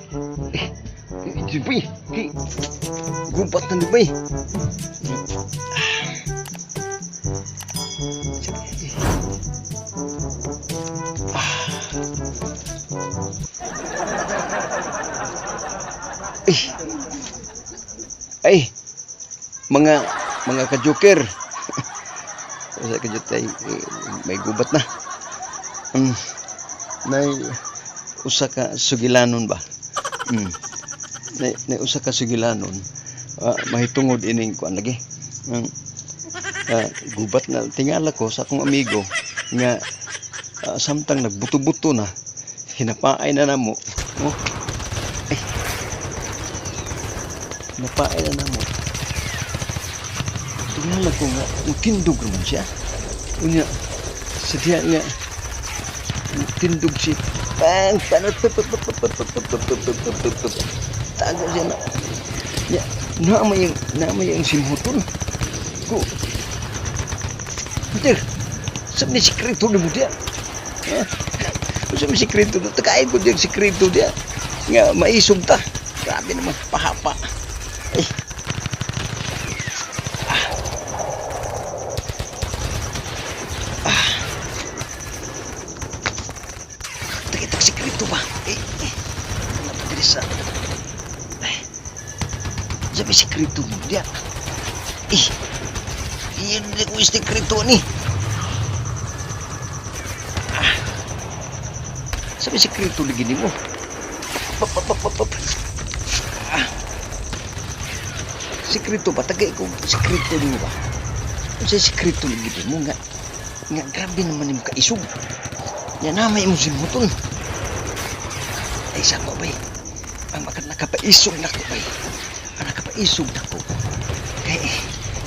Ito bay. Gumpat na ni bay. Ay, mga ka-joker. Sa kajutay may gubat na. Nay usa ka sugilanon ba? Nay usa ka sugilanon. Mahitungod ining kuan lagi. Gubat na tingala ko sa akong amigo nga samtang nagbuto-buto na hinapaay na namo. Ay. Hinapaay na namo. Tingala ko nga tindog naman siya. Unya sadya nga tindog siya. Bang tanot tago siya na. Ya, nama yang simhutun. Ko. Betul. Sabi sikreto ni mo dia. Sabi sikreto na takain ko dia sikreto dia. Nga maisog ta. Grabe naman pahapa. Ay. Tak sikreto ba? Sa sabi sikreto mo dia. Iyan na ko sikreto ni. Sabi sikreto lagi ni mo. Sikreto ba? Tagay ko sikreto ni mo ba? Sa sikreto lagi ni mo nga grabe naman yung kaisog. Yan namay mo simutol. Ay sama ba ang nakapaisog na ko ba? Ang nakapaisog na ko. Kaya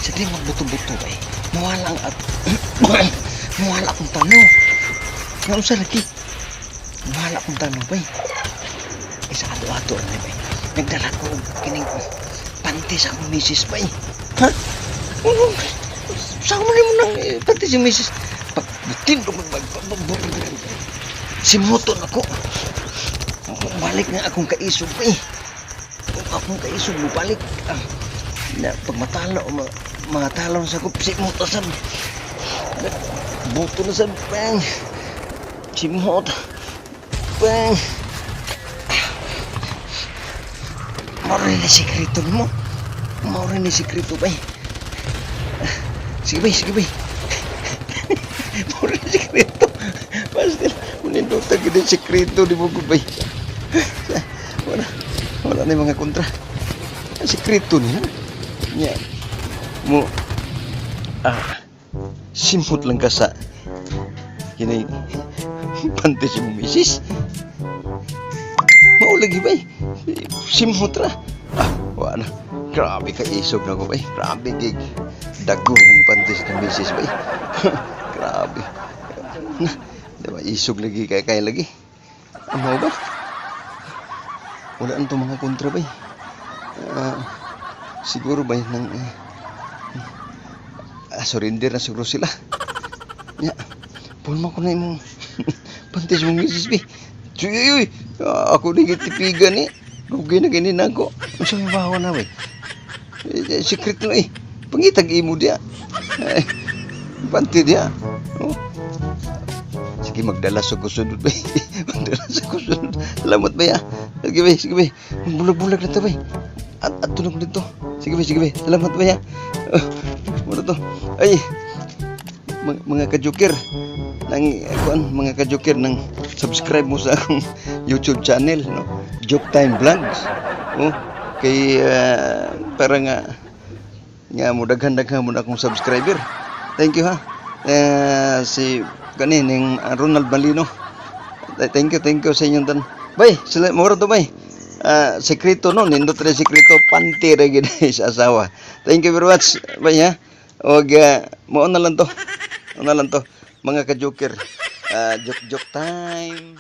sa di magbuto-buto ba? Mawala akong tanaw. Nga usa lagi. Mawala akong tanaw ba? Isa ato-ato na ba? Nagdala ko kining panty sa akong misis ba? Ha? Saan mo nang panty si misis? Pagtindog simuton ako. Balik nga akong kaisog ba eh. Kung akong kaisog mo balik na pagmatalo mga talon sa kupsi mo tasan buto na sa bang simot bang maurin na sikreto mo maurin na sikreto ba eh. Sige ba maurin na sikreto pasti menindota gede sikreto di buku ba wala na yung mga kontra sikreto niya nya mo simpot lang ka sa kini panty si mo misis maulagi ba simpot ra wala grabe ka isog na ko ba grabe gig dago ng panty si misis ba grabe na diba isog lagi kaya lagi ano ba wala nito mga kontra ba siguro ba nang surrender na siguro sila ya pulma ko na yung pantis mong misis ba uy ako na gitipigan rugi na ganin ako ang sa'yo bawa na ba secret na pangitag imo dia panty dia sige magdala sa kusunod ba magdala sa kusunod salamat ba sige ba bulag-bulag na to ba at tulog dito sige ba salamat ba muna to ay mga ka-joker mga ka-joker nang subscribe mo sa akong YouTube channel no Joke Time Vlogs kay para nga mo daghan-daghan mo na akong subscriber thank you si kaning Ronald Balino thank you sa inyong tan bay sila moro to bay sekreto no nindot ra sekreto panty ra gid sa asawa thank you very much bay og mo na lang to mga ka-joker joke time